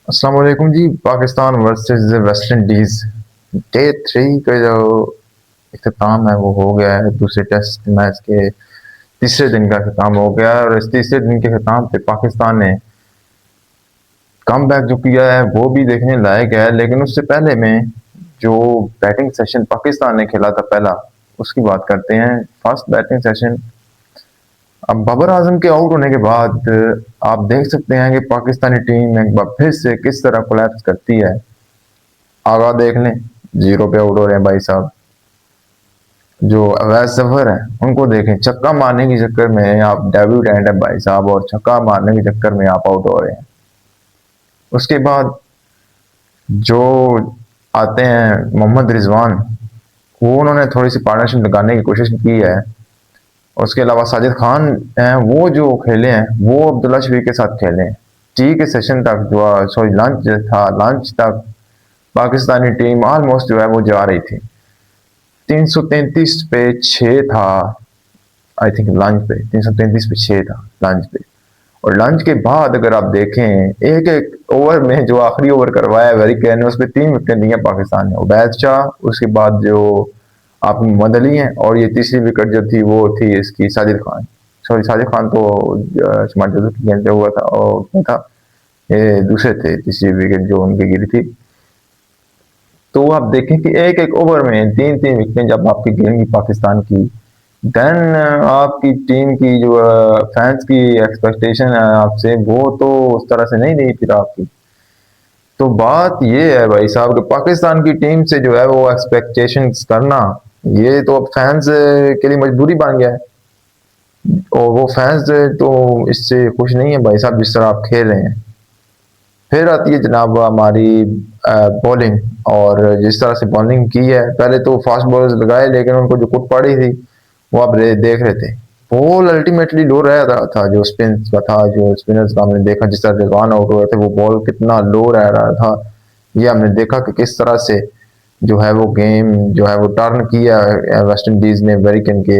अस्सलाम वालेकुम जी। Pakistan versus West Indies day 3 का जो इख्तिताम है वो हो गया है। दूसरे टेस्ट मैच के तीसरे दिन का इख्तिताम हो गया है और इस तीसरे दिन के इख्तिताम पे पाकिस्तान ने कम बैक जो किया है वो भी देखने लायक है। लेकिन उससे पहले में जो बैटिंग सेशन पाकिस्तान ने खेला था पहला, उसकी बात करते हैं। फर्स्ट बैटिंग सेशन, अब बाबर आजम के आउट होने के बाद आप देख सकते हैं कि पाकिस्तानी टीम एक बार फिर से किस तरह कोलैप्स करती है। आगा देख लें, जीरो पे आउट हो रहे हैं भाई साहब। जो अवैध सफर है उनको देखें, छक्का मारने के चक्कर में आप डेब्यूटेंट है भाई साहब और छक्का मारने के चक्कर में आप आउट हो रहे हैं। उसके बाद जो आते हैं मोहम्मद रिजवान, वो उन्होंने थोड़ी सी पार्टनरशिप लगाने की कोशिश की है। उसके अलावा साजिद खान हैं, वो जो खेले हैं वो अब्दुल्ला शफीक के साथ खेले हैं। टी के सेशन तक जो सॉरी लंच था, लंच तक पाकिस्तानी टीम ऑलमोस्ट जो है वो जा रही थी। 333 पे 6 था, आई थिंक लंच पे 333 पे 6 था लंच पे। और लंच के बाद अगर आप देखें, एक एक ओवर में जो आखिरी ओवर करवाया वेरी कैन, उस पर 3 विकेट दी है पाकिस्तान ने। उबैद शाह, उसके बाद जो आप मोहम्मद अली हैं, और ये तीसरी विकेट जो थी वो थी इसकी साजिद खान। सॉरी, साजिद खान तो शमाल जदू की गेंद पे हुआ था और क्या था, ये दूसरे थे तीसरी विकेट जो उनकी गिरी थी। तो आप देखें कि एक एक ओवर में 3 3 विकेट जब आपकी गिरेंगी पाकिस्तान की, देन आपकी टीम की जो फैंस की एक्सपेक्टेशन है आपसे, वो तो उस तरह से नहीं रही फिर आपकी। तो बात ये है भाई साहब कि पाकिस्तान की टीम से जो है वो एक्सपेक्टेशंस करना, ये तो अब फैंस के लिए मजबूरी बन गया है। और वो फैंस तो इससे खुश नहीं है भाई साहब जिस तरह आप खेल रहे हैं। फिर आती है जनाब हमारी बॉलिंग, और जिस तरह से बॉलिंग की है, पहले तो फास्ट बॉलर्स लगाए लेकिन उनको जो कुट पड़ी थी वो आप देख रहे थे। बॉल अल्टीमेटली लो रह रहा था, जो स्पिन का था, जो स्पिनर्स का हमने देखा जिस तरह रिजवान आउट हुए थे, वो बॉल कितना लो रह रहा था। ये हमने देखा कि किस तरह से जो है वो गेम जो है वो टर्न किया वेस्ट इंडीज ने वेरिकन के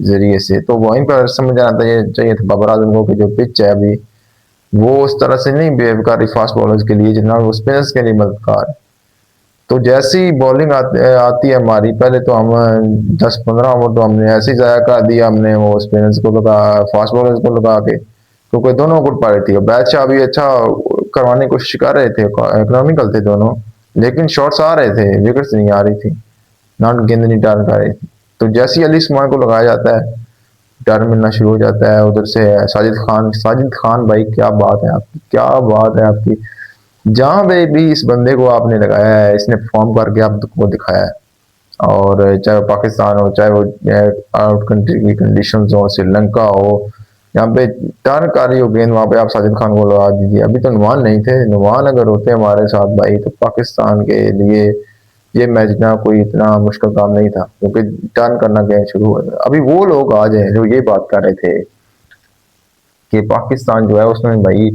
जरिए से। तो वहीं पर समझ आता ये चाहिए था बाबर आजम को कि जो पिच है अभी वो उस तरह से नहीं बिहेव कर रही फास्ट बॉलर्स के लिए जितना वो स्पिनर्स के लिए मददगार है। तो जैसी बॉलिंग आती है हमारी, पहले तो हम 10 15 ओवर तो हमने ऐसे ही जाया कर दिया, हमने वो स्पिनर्स को लगा, फास्ट बॉलर्स को लगा के, क्योंकि दोनों गुड पा रही थी। बादशाह भी अच्छा करवाने की कोशिश कर रहे थे, इकोनॉमिकल थे दोनों, लेकिन शॉट्स आ रहे थे, विकेट्स नहीं आ रही थी, नॉट गेंद नहीं टर्न कर रही थी। तो जैसे ही अली उस्मान को लगाया जाता है, टर्न मिलना शुरू हो जाता है। उधर से साजिद खान, साजिद खान भाई क्या बात है आपकी, क्या बात है आपकी। जहां पे भी इस बंदे को आपने लगाया है, इसने परफॉर्म करके आपको दिखाया है। और चाहे वो पाकिस्तान हो, चाहे वो आउट कंट्री की कंडीशंस हो, श्रीलंका हो, यहाँ पे टर्न कर रही हो गेंद, वहां पे आप साजिद खान को लगा दीजिए। अभी तो नुमान नहीं थे, नुमान अगर होते हमारे साथ भाई तो पाकिस्तान के लिए ये मैच ना कोई इतना मुश्किल काम नहीं था, क्योंकि टर्न करना गेंद शुरू हुआ था। अभी वो लोग आ जाए जो ये बात कर रहे थे कि पाकिस्तान जो है उसने भाई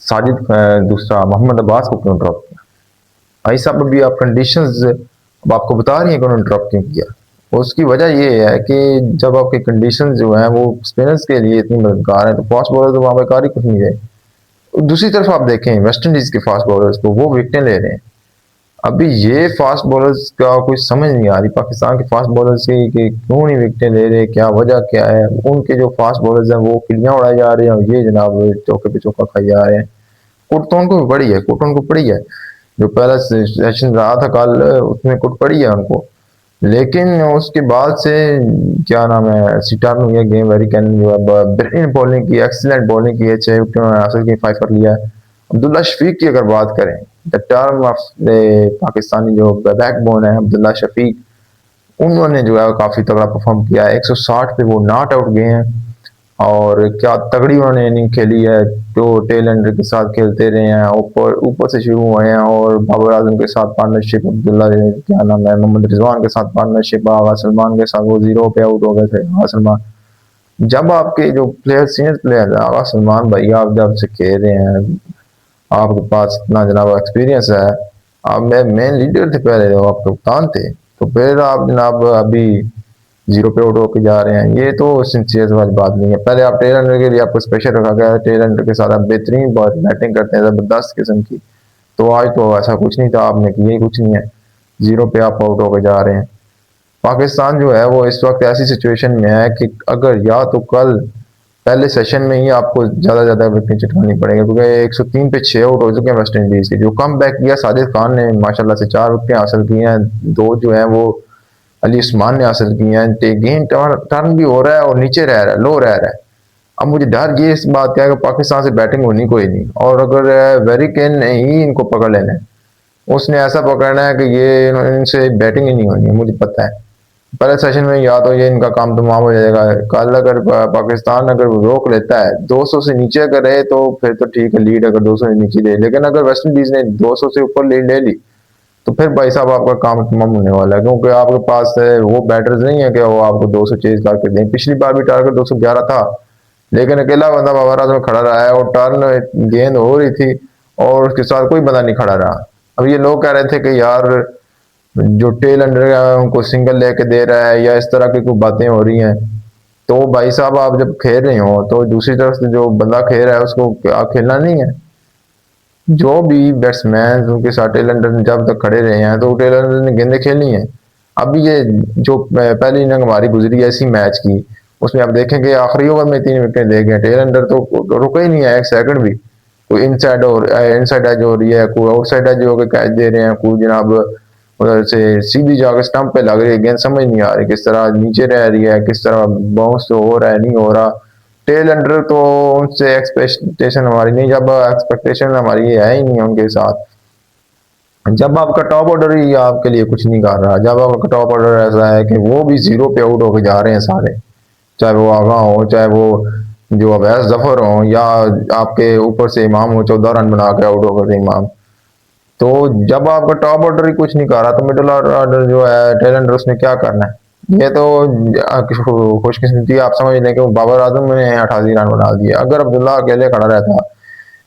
साजिद दूसरा मोहम्मद अब्बास को क्यों ड्रॉप किया। भाई साहब अभी आप कंडीशंस अब आपको बता रही है कि उन्होंने ड्रॉप क्यों किया। उसकी वजह ये है कि जब आपकी कंडीशन जो है वो स्पिनर्स के लिए इतनी मददगार है, तो फास्ट बॉलर तो वहां पर कार ही कुछ नहीं है। दूसरी तरफ आप देखें वेस्ट इंडीज के फास्ट बॉलर्स को, वो विकेटें ले रहे हैं। अभी ये फास्ट बॉलर्स का कोई समझ नहीं आ रही पाकिस्तान के फास्ट बॉलर्स की कि क्यों नहीं विकेटें ले रहे, क्या वजह क्या है। उनके जो फास्ट बॉलर्स हैं वो किलियां उड़ाए जा रहे हैं और ये जनाब चौके पे चौका खाई जा रहे हैं। कुट तो उनको पड़ी है, कुट उनको पड़ी है। जो पहला सेशन रहा था कल, उसमें कुट पड़ी है उनको। लेकिन उसके बाद से क्या नाम है, सिटार हुई है गेम, वेरी कैन जो है बेहतरीन बॉलिंग की, एक्सीलेंट बॉलिंग की है, 6 विकेट उन्होंने हासिल की, 5 कर लिया है। अब्दुल्ला शफीक की अगर बात करें, द टर्म ऑफ पाकिस्तानी जो बैकबोन है अब्दुल्ला शफीक, उन्होंने जो है काफी तगड़ा परफॉर्म किया है। 160 पे वो नॉट आउट गए हैं और क्या तगड़ी उन्होंने इनिंग खेली है। जो टेल एंडर के साथ खेलते रहे हैं, ऊपर ऊपर से शुरू हुए हैं, और बाबर आजम के साथ पार्टनरशिप, अब्दुल्ला क्या नाम है, मोहम्मद रिजवान के साथ पार्टनरशिप, आगा सलमान के साथ वो जीरो पे आउट हो गए थे आगा सलमान। जब आपके जो प्लेयर सीनियर प्लेयर है आगा सलमान भाई, आप जब से खेल रहे हैं, आपके पास इतना जनाब एक्सपीरियंस है, आप मेन लीडर थे पहले, जो आप कप्तान थे, तो फिर आप जनाब अभी जीरो पे आउट होके जा रहे हैं, ये तो सिंसियर वाली बात नहीं है। पहले आप टेल एंडर के लिए आपको स्पेशल रखा गया है, टेल एंडर के साथ आप बेहतरीन बैटिंग करते हैं, जबरदस्त किस्म की। तो आज तो ऐसा कुछ नहीं था, आपने किया ही कुछ नहीं है, 0 पे आप आउट होकर जा रहे हैं। पाकिस्तान जो है वो इस वक्त ऐसी सिचुएशन में है कि अगर या तो कल पहले सेशन में ही आपको ज़्यादा विकेट चटकानी पड़ेगी, क्योंकि 103 पे 6 आउट हो चुके हैं वेस्ट इंडीज़ के। जो कम बैक किया साजिद खान ने माशाल्लाह से 4 विकेट हासिल की हैं, 2 जो हैं वो अली उस्मान ने हासिल की हैं। गेम टर्न भी हो रहा है और नीचे रह रहा है, लो रह रहा है। अब मुझे डर ये इस बात का है कि पाकिस्तान से बैटिंग होनी कोई नहीं, और अगर वेरिकेन ने ही इनको पकड़ लेना है, उसने ऐसा पकड़ना है कि ये इनसे बैटिंग ही नहीं होनी है, मुझे पता है। पहले सेशन में या तो ये इनका काम तमाम हो जाएगा। कल अगर पाकिस्तान अगर रोक लेता है 200 से नीचे अगर रहे तो फिर तो ठीक है, लीड अगर 200 से नीचे ले, लेकिन अगर वेस्ट इंडीज ने 200 से ऊपर लीड ले ली तो फिर भाई साहब आपका काम तमाम होने वाला है, क्योंकि आपके पास वो बैटर्स नहीं है कि वो आपको 200 चेज करके दें। पिछली बार भी टारगेट 211 था, लेकिन अकेला बंदा बाबर आजम खड़ा रहा है और टर्न गेंद हो रही थी और उसके साथ कोई बंदा नहीं खड़ा रहा। अब ये लोग कह रहे थे कि यार जो टेल अंडर है उनको सिंगल लेके दे रहा है या इस तरह की कोई बातें हो रही हैं। तो भाई साहब आप जब खेल रहे हो तो दूसरी तरफ से जो बंदा खेल रहा है उसको क्या खेलना नहीं है? जो भी बैट्समैन उनके साथ टेल अंडर जब तक खड़े रहे हैं तो टेल अंडर ने गेंदें खेलनी है। अभी ये जो पहली इनिंग हमारी गुजरी है इसी मैच की, उसमें आप देखेंगे आखिरी ओवर में 3 विकेट दे गए, टेल अंडर तो रुका ही नहीं है एक सेकंड भी। कोई इनसाइड एज हो रही है, कोई आउटसाइड एज होकर कैच दे रहे हैं, कोई जनाब उधर से सीधी जाकर स्टंप पे लग रही है गेंद, समझ नहीं आ रही किस तरह नीचे रह रही है, किस तरह बाउंस तो हो रहा है नहीं हो रहा। टेल अंडर तो उनसे एक्सपेक्टेशन हमारी नहीं, जब एक्सपेक्टेशन हमारी है ही नहीं उनके साथ। जब आपका टॉप ऑर्डर ही आपके लिए कुछ नहीं कर रहा, जब आपका टॉप ऑर्डर ऐसा है कि वो भी 0 पे आउट होकर जा रहे हैं सारे, चाहे वो आगा हो, चाहे वो जो अवैस जफर हो, या आपके ऊपर से इमाम हो 14 रन बना के आउट होकर इमाम। तो जब आपका टॉप ऑर्डर ही कुछ नहीं कर रहा तो मिडिल ऑर्डर जो है टेल अंडर उसने क्या करना है? ये तो खुशकिस्मती आप समझ लें कि बाबर आजम ने 88 रन बना दिए। अगर अब्दुल्ला अकेले खड़ा रहता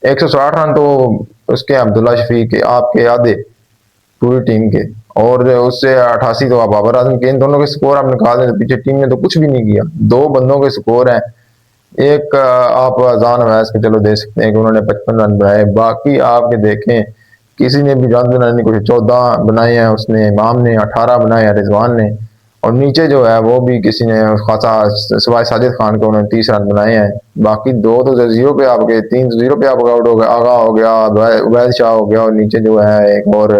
160 रन तो उसके अब्दुल्ला शफीक के आपके आधे पूरी टीम के, और उससे 88 तो आप बाबर आजम के। इन दोनों के स्कोर आप निकाल दें, पीछे टीम ने तो कुछ भी नहीं किया। 2 बंदों के स्कोर हैं, एक आप अजान अवैस के चलो दे सकते हैं कि उन्होंने 55 रन बनाए, बाकी आपके देखें किसी ने भी जानते नहीं, कुछ 14 बनाए हैं उसने, इमाम ने 18 बनाए हैं, रिजवान ने, और नीचे जो है वो भी किसी ने खासा सिवाय साजिद खान के उन्होंने 30 रन बनाए हैं। बाकी 2 तो 0 पे आपके, 3 0 पे आपका आउट हो गया, आगा हो गया, उबैद शाह हो गया, और नीचे जो है एक और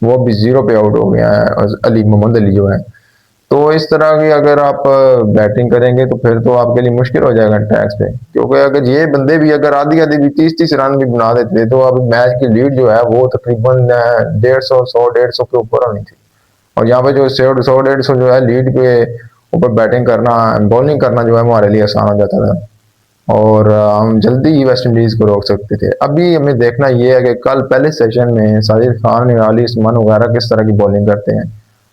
वो भी 0 पे आउट हो गया है, अली मोहम्मद अली जो है। तो इस तरह की अगर आप बैटिंग करेंगे तो फिर तो आपके लिए मुश्किल हो जाएगा टैक्स पे, क्योंकि अगर ये बंदे भी अगर आधी आधी भी 30-30 रन भी बना देते तो अब मैच की लीड जो है वो तकरीबन 150 के ऊपर होनी थी। और यहाँ पे जो 100-150 जो है लीड के ऊपर बैटिंग करना, बॉलिंग करना जो है हमारे लिए आसान हो जाता था, और हम जल्दी ही वेस्ट इंडीज को रोक सकते थे। अभी हमें देखना यह है कि कल पहले सेशन में साजिद खान या अली उस्मान वगैरह किस तरह की बॉलिंग करते हैं।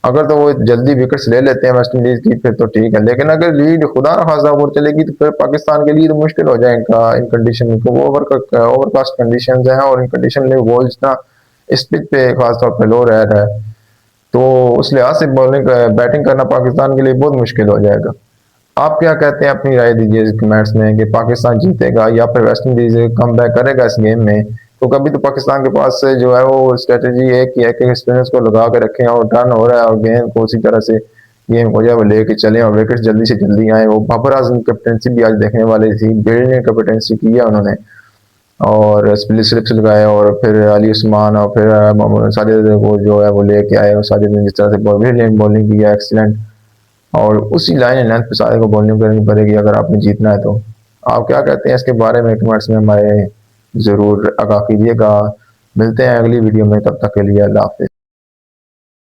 अगर तो वो जल्दी विकेट्स ले लेते हैं वेस्ट इंडीज की फिर तो ठीक है, लेकिन अगर लीड खुदा न खासा ऊपर चलेगी तो फिर पाकिस्तान के लिए तो मुश्किल हो जाएगा इन कंडीशन में, वो ओवरकास्ट कंडीशन हैं, और इन कंडीशन में बॉल जितना इस पिच पे खासतौर पर लो रह रहा है, तो उस लिहाज से बॉलिंग बैटिंग करना पाकिस्तान के लिए बहुत मुश्किल हो जाएगा। आप क्या कहते हैं? अपनी राय दीजिए कमेंट्स में कि पाकिस्तान जीतेगा या फिर वेस्ट इंडीज कम बैक करेगा इस गेम में। तो कभी तो पाकिस्तान के पास से जो है वो स्ट्रेटेजी एक ही है कि स्पिनर्स को लगा के रखें और टर्न हो रहा है और गेंद को उसी तरह से गेम को जो है लेके चले और विकेट जल्दी से जल्दी आए। वो बाबर आजम कैप्टनसी भी आज देखने वाली थी, ब्रिलियंट कैप्टनसी की है उन्होंने, और स्लिप्स लगाए, और फिर अली उस्मान और फिर साजिद को जो है वो लेके आए, और साजिद ने जिस तरह से ब्रिलियंट बॉलिंग की है, एक्सीलेंट, और उसी लाइन एंड लेंथ पे सारे को बॉलिंग करनी पड़ेगी अगर आपने जीतना है तो। आप क्या कहते हैं इसके बारे में? कमेंट्स में हमारे ज़रूर आगाह कीजिएगा। मिलते हैं अगली वीडियो में, तब तक के लिए अल्लाह हाफ़िज़।